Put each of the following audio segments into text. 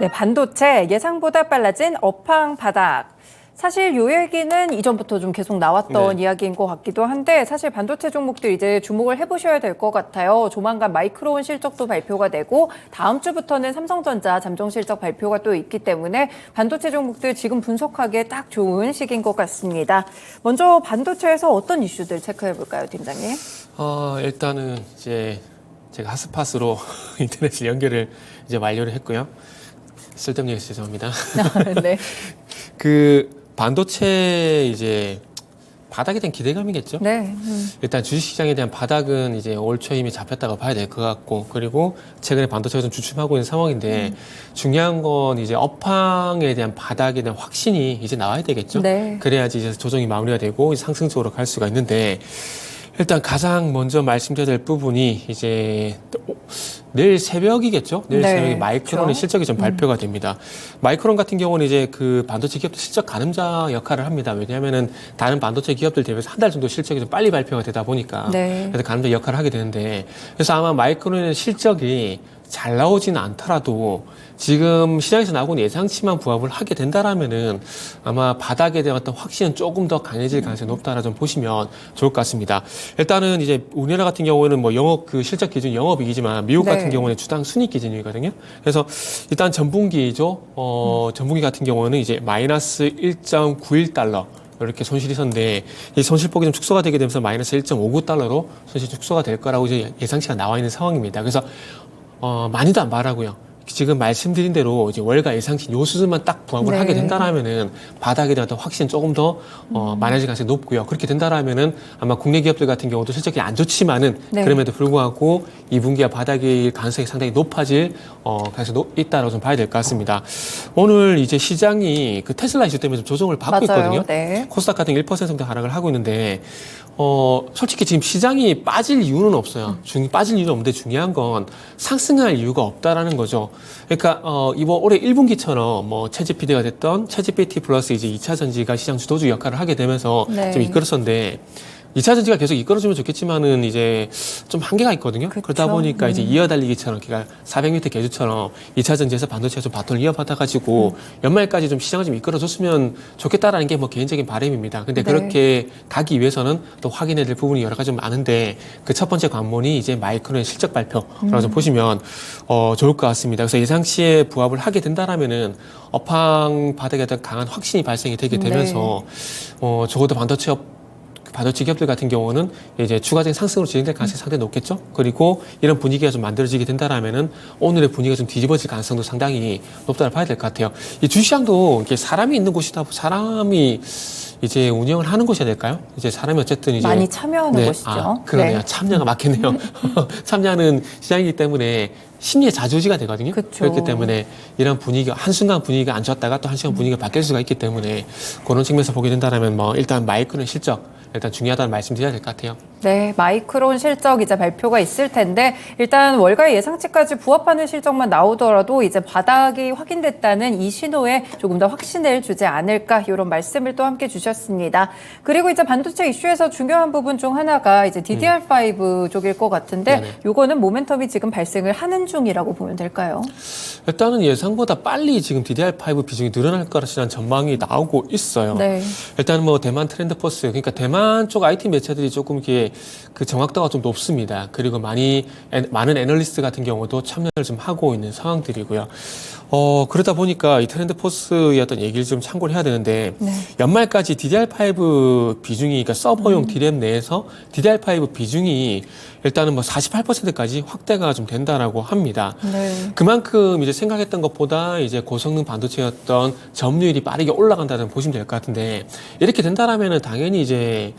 네, 반도체 예상보다 빨라진 업황 바닥. 사실 이 얘기는 이전부터 좀 계속 나왔던 이야기인 것 같기도 한데 사실 반도체 종목들 이제 주목을 해보셔야 될 것 같아요. 조만간 마이크론 실적도 발표가 되고 다음 주부터는 삼성전자 잠정 실적 발표가 또 있기 때문에 반도체 종목들 지금 분석하기에 딱 좋은 시기인 것 같습니다. 먼저 반도체에서 어떤 이슈들 체크해 볼까요, 팀장님? 일단은 이제 제가 핫스팟으로 인터넷을 연결을 이제 완료를 했고요. 쓸데없는 얘기 죄송합니다. 네. 그 반도체 이제 바닥에 대한 기대감이겠죠. 네. 일단 주식시장에 대한 바닥은 이제 올 초 이미 잡혔다고 봐야 될 것 같고, 그리고 최근에 반도체가 좀 주춤하고 있는 상황인데 중요한 건 이제 업황에 대한 바닥에 대한 확신이 이제 나와야 되겠죠. 네. 그래야지 이제 조정이 마무리가 되고 상승적으로 갈 수가 있는데, 일단 가장 먼저 말씀드려야 될 부분이 이제 내일 새벽이겠죠? 내일 네, 새벽에 마이크론의 그렇죠. 실적이 좀 발표가 됩니다. 마이크론 같은 경우는 이제 그 반도체 기업들 실적 가늠자 역할을 합니다. 왜냐하면은 다른 반도체 기업들 대비해서 한 달 정도 실적이 좀 빨리 발표가 되다 보니까 네. 그래서 가늠자 역할을 하게 되는데, 그래서 아마 마이크론의 실적이 잘 나오지는 않더라도 지금 시장에서 나오고 있는 예상치만 부합을 하게 된다라면은 아마 바닥에 대한 어떤 확신은 조금 더 강해질 가능성이 높다라 좀 보시면 좋을 것 같습니다. 일단은 이제 우리나라 같은 경우에는 뭐 영업 그 실적 기준 영업이익이지만 미국 네. 같은 경우는 주당 순이익 기준이거든요. 그래서 일단 전분기죠. 전분기 같은 경우는 이제 마이너스 1.91달러. 이렇게 손실이 있었는데 이 손실폭이 좀 축소가 되게 되면서 마이너스 1.59달러로 손실이 축소가 될 거라고 이제 예상치가 나와 있는 상황입니다. 그래서 많이도 안 바라고요. 지금 말씀드린 대로 이제 월가 예상치 요 수준만 딱 부합을 네. 하게 된다라면은 바닥에 대한 어떤 확신은 조금 더 많아질 가능성이 높고요. 그렇게 된다라면은 아마 국내 기업들 같은 경우도 실적이 안 좋지만은 네. 그럼에도 불구하고 2분기와 바닥일 가능성이 상당히 높아질 가능성이 있다라고 좀 봐야 될 것 같습니다. 오늘 이제 시장이 그 테슬라 이슈 때문에 좀 조정을 받고 맞아요. 있거든요. 네. 코스닥 같은 1% 정도 하락을 하고 있는데 솔직히 지금 시장이 빠질 이유는 없어요. 빠질 이유는 없는데 중요한 건 상승할 이유가 없다라는 거죠. 그러니까 이번 올해 1분기처럼 뭐 챗GPT가 됐던 챗GPT 플러스 이제 2차 전지가 시장 주도주 역할을 하게 되면서 네. 좀 이끌었었는데 2차 전지가 계속 이끌어주면 좋겠지만은 이제 좀 한계가 있거든요. 그쵸. 그러다 보니까 이제 이어달리기처럼, 그러니까 400m 계주처럼 2차 전지에서 반도체가 좀 바톤을 이어받아가지고 연말까지 좀 시장을 좀 이끌어줬으면 좋겠다라는 게 뭐 개인적인 바람입니다. 근데 네. 그렇게 가기 위해서는 또 확인해야 될 부분이 여러 가지 좀 많은데 그 첫 번째 관문이 이제 마이크론의 실적 발표라고 좀 보시면 좋을 것 같습니다. 그래서 예상치에 부합을 하게 된다라면은 업황 바닥에 대한 강한 확신이 발생이 되게 되면서 적어도 반도체 기업들 같은 경우는 이제 추가적인 상승으로 진행될 가능성이 상당히 높겠죠. 그리고 이런 분위기가 좀 만들어지게 된다라면은 오늘의 분위기가 좀 뒤집어질 가능성도 상당히 높다고 봐야 될 것 같아요. 이 주시장도 이게 사람이 있는 곳이다, 사람이 이제 운영을 하는 곳이어야 될까요? 이제 사람이 어쨌든 이제 많이 참여하는 곳이죠. 그러네요. 네. 참여가 맞겠네요. 참여하는 시장이기 때문에 심리의 좌지우지가 되거든요. 그쵸. 그렇기 때문에 이런 분위기가 한순간 분위기가 안 좋았다가 또 한순간 분위기가 바뀔 수가 있기 때문에 그런 측면에서 보게 된다면 뭐 일단 마이크론 실적 일단 중요하다는 말씀드려야 될 것 같아요. 네, 마이크론 실적 이제 발표가 있을 텐데 일단 월가의 예상치까지 부합하는 실적만 나오더라도 이제 바닥이 확인됐다는 이 신호에 조금 더 확신을 주지 않을까 이런 말씀을 또 함께 주셨습니다. 그리고 이제 반도체 이슈에서 중요한 부분 중 하나가 이제 DDR5 쪽일 것 같은데 네네. 요거는 모멘텀이 지금 발생을 하는 중이라고 보면 될까요? 일단은 예상보다 빨리 지금 DDR5 비중이 늘어날 거라는 전망이 나오고 있어요. 네. 일단 뭐 대만 트렌드포스, 그러니까 대만 쪽 IT 매체들이 조금 이렇게 그 정확도가 좀 높습니다. 그리고 많은 애널리스트 같은 경우도 참여를 좀 하고 있는 상황들이고요. 그러다 보니까 이 트렌드포스의 어떤 얘기를 좀 참고를 해야 되는데 네. 연말까지 DDR5 비중이, 그러니까 서버용 DRAM 내에서 DDR5 비중이 일단은 뭐 48%까지 확대가 좀 된다라고 합니다. 네. 그만큼 이제 생각했던 것보다 이제 고성능 반도체였던 점유율이 빠르게 올라간다는 보시면 될 것 같은데, 이렇게 된다라면은 당연히 이제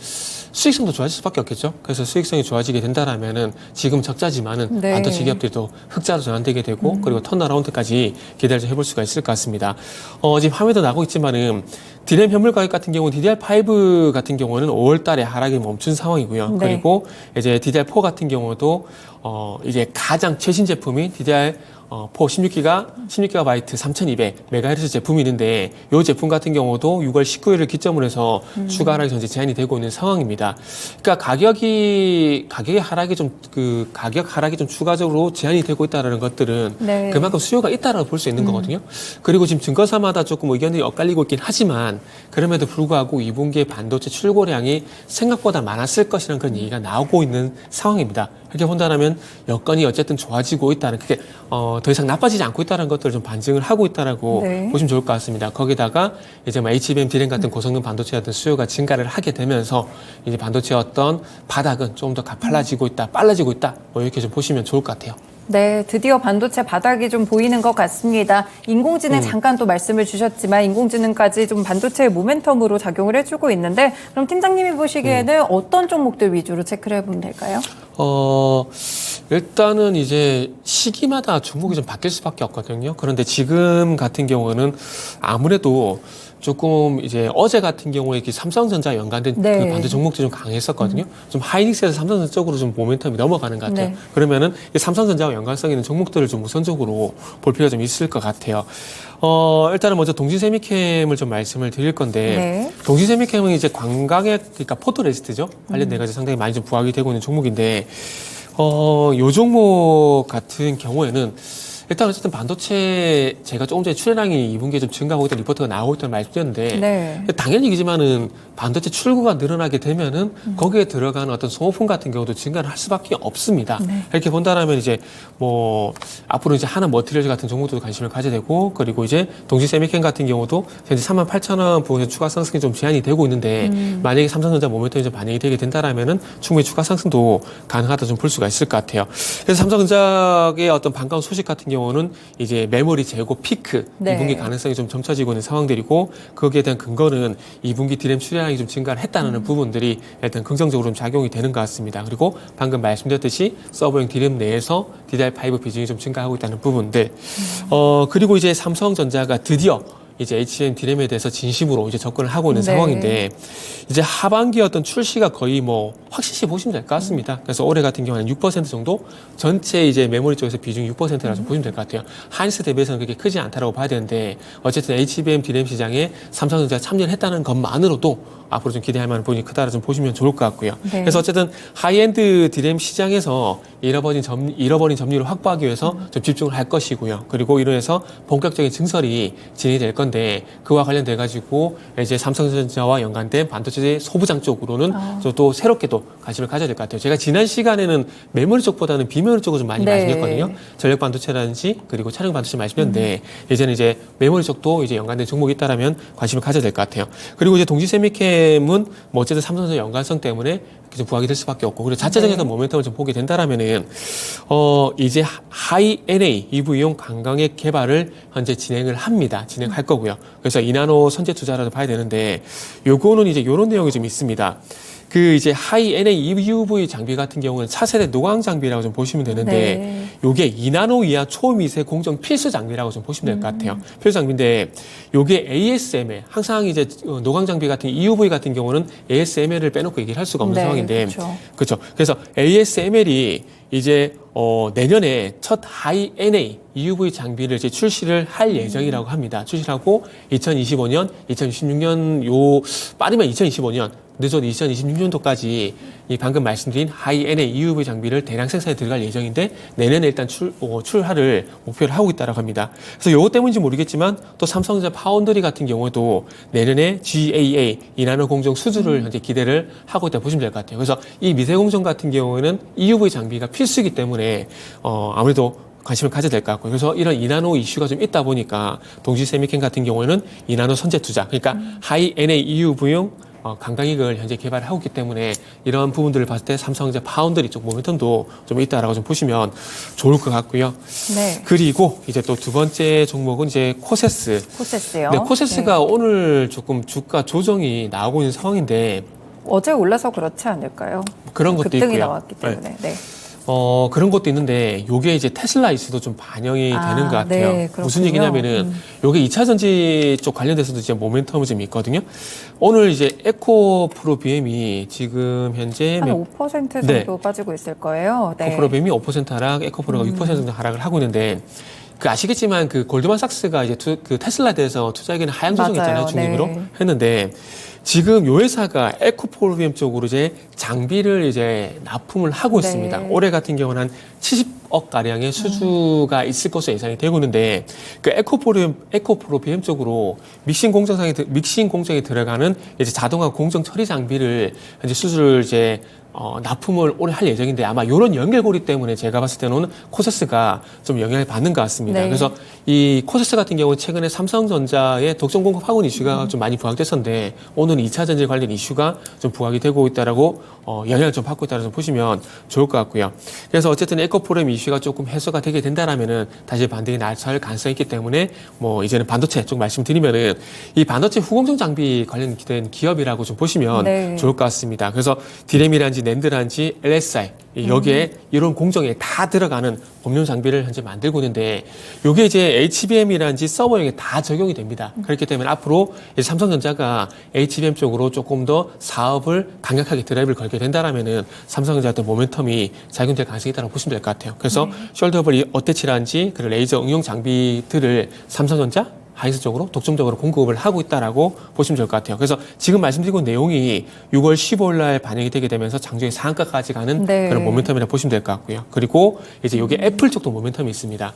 수익성도 좋아질 수밖에 없겠죠. 그래서 수익성이 좋아지게 된다라면은 지금 적자지만은 네. 반도체 기업들도 흑자로 전환되게 되고 그리고 턴어라운드까지 기대를 좀 해볼 수가 있을 것 같습니다. 지금 화면도 나고 있지만은 디램 현물 가격 같은 경우는 DDR5 같은 경우는 5월 달에 하락이 멈춘 상황이고요. 네. 그리고 이제 DDR4 같은 경우도 이제 가장 최신 제품인 DDR 포 16GB 3200MHz 제품이 있는데 이 제품 같은 경우도 6월 19일을 기점으로 해서 추가 하락이 현재 제한이 되고 있는 상황입니다. 그러니까 가격 하락이 좀 추가적으로 제한이 되고 있다는 것들은 네. 그만큼 수요가 있다라고 볼 수 있는 거거든요. 그리고 지금 증권사마다 조금 의견이 엇갈리고 있긴 하지만 그럼에도 불구하고 2분기에 반도체 출고량이 생각보다 많았을 것이라는 그런 얘기가 나오고 있는 상황입니다. 이렇게 본다면 여건이 어쨌든 좋아지고 있다는 그게 더 이상 나빠지지 않고 있다는 것들을 좀 반증을 하고 있다라고 네. 보시면 좋을 것 같습니다. 거기다가 이제 뭐 HBM, D램 같은 고성능 반도체 같은 수요가 증가를 하게 되면서 이제 반도체 어떤 바닥은 좀 더 가팔라지고 있다, 빨라지고 있다, 뭐 이렇게 좀 보시면 좋을 것 같아요. 네, 드디어 반도체 바닥이 좀 보이는 것 같습니다. 인공지능 잠깐 또 말씀을 주셨지만 인공지능까지 좀 반도체의 모멘텀으로 작용을 해주고 있는데 그럼 팀장님이 보시기에는 어떤 종목들 위주로 체크를 해보면 될까요? 일단은 이제 시기마다 종목이 좀 바뀔 수밖에 없거든요. 그런데 지금 같은 경우는 아무래도 조금 이제 어제 같은 경우에 삼성전자 연관된 네. 그 반도체 종목들이 좀 강했었거든요. 좀 하이닉스에서 삼성전자 쪽으로 좀 모멘텀이 넘어가는 것 같아요. 네. 그러면은 이 삼성전자와 연관성 있는 종목들을 좀 우선적으로 볼 필요가 좀 있을 것 같아요. 일단은 먼저 동진세미캠을 좀 말씀을 드릴 건데 네. 동진세미캠은 이제 광각액 그러니까 포토레시스트죠. 관련돼 가지고 상당히 많이 좀 부각이 되고 있는 종목인데 요 종목 같은 경우에는 일단 어쨌든 반도체 제가 조금 전에 출하량이 2분기에 좀 증가하고 있다는 리포트가 나오고 있다는 말씀드렸는데 네. 당연히지만은 반도체 출구가 늘어나게 되면은 거기에 들어가는 어떤 소모품 같은 경우도 증가를 할 수밖에 없습니다. 네. 이렇게 본다라면 이제 뭐 앞으로 이제 하나 머티리얼 같은 종목도 관심을 가져야 되고 그리고 이제 동시세미캠 같은 경우도 현재 38,000원 부분에서 추가 상승이 좀 제한이 되고 있는데 만약에 삼성전자 모멘텀이 좀 반영이 되게 된다라면은 충분히 추가 상승도 가능하다 좀 볼 수가 있을 것 같아요. 그래서 삼성전자의 어떤 반가운 소식 같은 경우는 이제 메모리 재고 피크 네. 2분기 가능성이 좀 점쳐지고 있는 상황들이고 거기에 대한 근거는 2분기 D램 출하량이 좀 증가를 했다는 부분들이 일단 긍정적으로 좀 작용이 되는 것 같습니다. 그리고 방금 말씀드렸듯이 서버용 D램 내에서 DDR5 비중이 좀 증가하고 있다는 부분들. 그리고 이제 삼성전자가 드디어 이제 HBM D램에 대해서 진심으로 이제 접근을 하고 있는 네. 상황인데 이제 하반기 어떤 출시가 거의 뭐 확실시 보시면 될 것 같습니다. 그래서 올해 같은 경우는 6% 정도 전체 이제 메모리 쪽에서 비중이 6%라고 좀 보시면 될 것 같아요. 하이닉스 대비해서는 그렇게 크지 않다라고 봐야 되는데 어쨌든 HBM D램 시장에 삼성전자가 참여를 했다는 것만으로도 앞으로 좀 기대할 만한 부분이 크다라 좀 보시면 좋을 것 같고요. 네. 그래서 어쨌든 하이엔드 D램 시장에서 잃어버린 점유율을 확보하기 위해서 좀 집중을 할 것이고요. 그리고 이로 해서 본격적인 증설이 진행이 될 건데 그와 관련돼 가지고 이제 삼성전자와 연관된 반도체 소부장 쪽으로는 또 새롭게도 관심을 가져야 될 것 같아요. 제가 지난 시간에는 메모리 쪽보다는 비메모리 쪽을 좀 많이 네. 말씀드렸거든요. 전력 반도체라든지 그리고 차량 반도체 말씀드렸는데 예전에 이제 메모리 쪽도 이제 연관된 종목이 있다라면 관심을 가져야 될 것 같아요. 그리고 이제 동지세미캠은 뭐 어쨌든 삼성전자 연관성 때문에 이렇게 좀 부각이 될 수밖에 없고 그리고 자체적인 네. 모멘텀을 좀 보게 된다라면은 이제 하이 NA EV용 관광액 개발을 현재 진행을 합니다. 진행할 거고요. 그래서 이나노 선제 투자라도 봐야 되는데 요거는 이제 요런 내용이 좀 있습니다. 그 이제 하이 NA EUV 장비 같은 경우는 차세대 노광 장비라고 좀 보시면 되는데 네. 요게 2나노 이하 초미세 공정 필수 장비라고 좀 보시면 될 것 같아요. 필수 장비인데 요게 ASML 항상 이제 노광 장비 같은 EUV 같은 경우는 ASML을 빼놓고 얘기를 할 수가 없는 네, 상황인데 그렇죠. 그렇죠. 그래서 ASML이 이제 내년에 첫 하이 NA EUV 장비를 이제 출시를 할 예정이라고 합니다. 출시하고 2025년, 2026년 빠르면 2025년 늦어도 2026년도까지 이 방금 말씀드린 하이 NA EUV 장비를 대량 생산에 들어갈 예정인데 내년에 일단 출하를 목표를 하고 있다고 합니다. 그래서 이것 때문인지 모르겠지만 또 삼성전자 파운드리 같은 경우도 내년에 GAA 이나노 공정 수주를 현재 기대를 하고 있다 보시면 될 것 같아요. 그래서 이 미세 공정 같은 경우에는 EUV 장비가 필수이기 때문에 아무래도 관심을 가져야 될 것 같고요. 그래서 이런 이나노 이슈가 좀 있다 보니까 동지세미캠 같은 경우에는 이나노 선제 투자, 그러니까 하이 NA EUV용 강강익을 현재 개발하고 있기 때문에 이런 부분들을 봤을 때 삼성전자 파운드리 쪽 모멘텀도 좀 있다라고 좀 보시면 좋을 것 같고요. 네. 그리고 이제 또 두 번째 종목은 이제 코세스. 코세스요. 네, 코세스가 네. 오늘 조금 주가 조정이 나오고 있는 상황인데 어제 올라서 그렇지 않을까요? 그런 것도 급등이 있고요. 나왔기 때문에. 네. 그런 것도 있는데 요게 이제 테슬라 이슈도 좀 반영이 되는 것 같아요. 네, 무슨 그렇군요. 얘기냐면은 요게 2차 전지 쪽 관련돼서도 이제 모멘텀이 좀 있거든요. 오늘 이제 에코 프로 BM이 지금 현재 한 5% 정도 네. 빠지고 있을 거예요. 네. 에코 프로 BM이 5% 하락, 에코 프로가 6% 정도 하락을 하고 있는데 그 아시겠지만 그 골드만삭스가 이제 그 테슬라에 대해서 투자 의견을 하향 조정했잖아요. 맞아요. 중립으로 네. 했는데 지금 요 회사가 에코프로비엠 쪽으로 이제 장비를 이제 납품을 하고 네. 있습니다. 올해 같은 경우는 한 70억 가량의 수주가 있을 것으로 예상이 되고 있는데 그 에코프로비엠 쪽으로 믹싱 공정에 들어가는 이제 자동화 공정 처리 장비를 현재 수주를 이제 납품을 올해 할 예정인데 아마 이런 연결고리 때문에 제가 봤을 때는 코세스가 좀 영향을 받는 것 같습니다. 네. 그래서 이 코세스 같은 경우는 최근에 삼성전자의 독점 공급 확원 이슈가 좀 많이 부각됐었는데 오늘은 2차 전지 관련 이슈가 좀 부각이 되고 있다라고 영향을 좀 받고 있다고 보시면 좋을 것 같고요. 그래서 어쨌든 에코프로비엠 이슈가 조금 해소가 되게 된다라면은 다시 반등이 나설 가능성이 있기 때문에 뭐 이제는 반도체 쪽 말씀드리면은 이 반도체 후공정 장비 관련된 기업이라고 좀 보시면 네. 좋을 것 같습니다. 그래서 디램이란지 낸드란지 LSI 여기에 이런 공정에 다 들어가는 법용 장비를 현재 만들고 있는데 이게 이제 HBM이란지 서버용에 다 적용이 됩니다. 그렇기 때문에 앞으로 이제 삼성전자가 HBM 쪽으로 조금 더 사업을 강력하게 드라이브를 걸게 된다라면은 삼성전자의 모멘텀이 작용될 가능성이 있다고 보시면 될 것 같아요. 그래서 숄더블 어태치란지 그리고 레이저 응용 장비들을 삼성전자 하이스 쪽으로 독점적으로 공급을 하고 있다라고 보시면 될 것 같아요. 그래서 지금 말씀드린 내용이 6월 15일 날 반영이 되게 되면서 장중에 상한가까지 가는 네. 그런 모멘텀이라고 보시면 될 것 같고요. 그리고 이제 이게 애플 쪽도 모멘텀이 있습니다.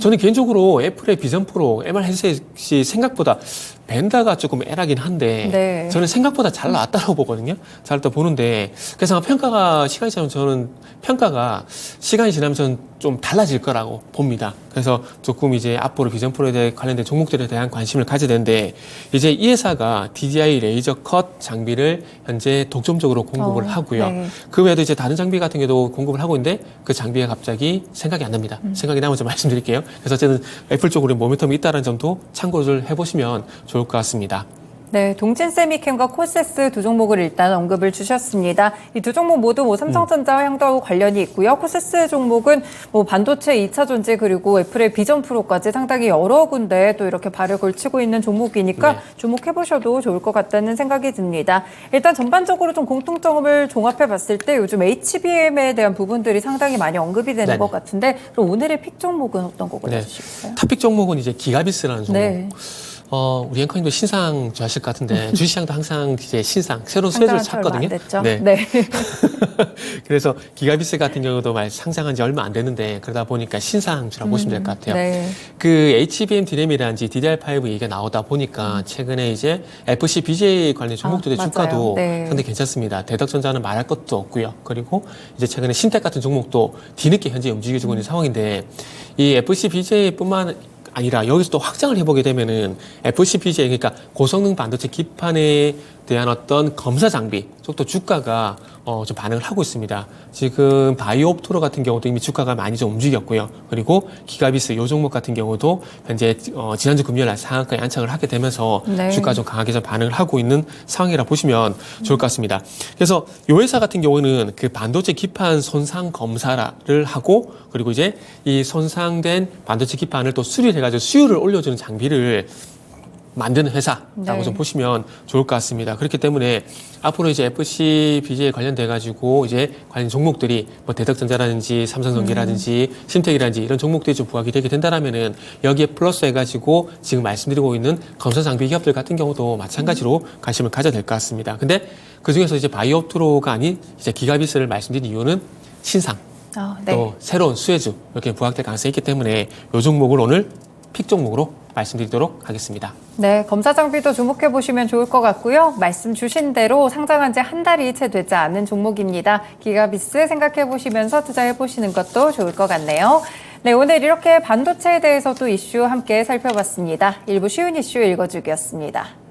저는 개인적으로 애플의 비전 프로 MR 헤드셋이 생각보다 벤다가 조금 애라긴 한데 네. 저는 생각보다 잘 나왔다고 보거든요. 잘 나왔다 보는데 그래서 시간이 지나면 저는 좀 달라질 거라고 봅니다. 그래서 조금 이제 앞으로 비전 프로에 대해 관련된 종목들에 대한 관심을 가져야 되는데 이제 이 회사가 DDI 레이저 컷 장비를 현재 독점적으로 공급을 하고요. 네. 그 외에도 이제 다른 장비 같은 경우도 공급을 하고 있는데 그 장비가 갑자기 생각이 안 납니다. 생각이 나면 좀 말씀드릴게요. 그래서 어쨌든 애플 쪽으로 모멘텀이 있다는 점도 참고를 해보시면 좋을 것 같습니다. 네, 동진세미캠과 코세스 두 종목을 일단 언급을 주셨습니다. 이 두 종목 모두 뭐 삼성전자와 향후 관련이 있고요. 코세스 종목은 뭐 반도체 2차 전지 그리고 애플의 비전 프로까지 상당히 여러 군데 또 이렇게 발을 걸치고 있는 종목이니까 네. 주목해 보셔도 좋을 것 같다는 생각이 듭니다. 일단 전반적으로 좀 공통점을 종합해 봤을 때 요즘 HBM에 대한 부분들이 상당히 많이 언급이 되는 네네. 것 같은데 그럼 오늘의 픽 종목은 어떤 거 네. 골라주시겠어요? 탑픽 종목은 이제 기가비스라는 종목. 네. 우리 앵커님도 신상 좋아하실 것 같은데 주식시장도 항상 이제 신상 새로운 수혜주를 찾거든요. 네. 그래서 기가비스 같은 경우도 상장한 지 얼마 안 됐는데 그러다 보니까 신상주라고 보시면 될 것 같아요. 네. 그 HBM 디램이란지 DDR5 얘기가 나오다 보니까 최근에 이제 FC BJ 관련 종목들의 맞아요. 주가도 네. 상당히 괜찮습니다. 대덕전자는 말할 것도 없고요. 그리고 이제 최근에 신텍 같은 종목도 뒤늦게 현재 움직여주고 있는 상황인데 이 FC BJ뿐만 아니라 여기서 또 확장을 해보게 되면은 FCPJ 그러니까 고성능 반도체 기판에 대한 어떤 검사 장비 쪽도 주가가 좀 반응을 하고 있습니다. 지금 바이오옵토로 같은 경우도 이미 주가가 많이 좀 움직였고요. 그리고 기가비스 요 종목 같은 경우도 현재 지난주 금요일 날 상한가에 안착을 하게 되면서 네. 주가 좀 강하게 좀 반응을 하고 있는 상황이라 보시면 좋을 것 같습니다. 그래서 요 회사 같은 경우는 그 반도체 기판 손상 검사를 하고 그리고 이제 이 손상된 반도체 기판을 또 수리를 해가지고 수율을 올려주는 장비를 만드는 회사라고 네. 좀 보시면 좋을 것 같습니다. 그렇기 때문에 앞으로 이제 FC, BJ에 관련돼 가지고 이제 관련 종목들이 뭐 대덕전자라든지 삼성전기라든지 심텍이라든지 이런 종목들이 좀 부각이 되게 된다라면은 여기에 플러스 해가지고 지금 말씀드리고 있는 검사 장비 기업들 같은 경우도 마찬가지로 관심을 가져야 될 것 같습니다. 근데 그 중에서 이제 바이오옵트로가 아닌 이제 기가비스를 말씀드린 이유는 신상 네. 또 새로운 수혜주 이렇게 부각될 가능성이 있기 때문에 이 종목을 오늘 픽 종목으로 말씀드리도록 하겠습니다. 네, 검사 장비도 주목해 보시면 좋을 것 같고요. 말씀 주신 대로 상장한 지 한 달이 채 되지 않은 종목입니다. 기가비스 생각해 보시면서 투자해 보시는 것도 좋을 것 같네요. 네, 오늘 이렇게 반도체에 대해서도 이슈 함께 살펴봤습니다. 일부 쉬운 이슈 읽어주기였습니다.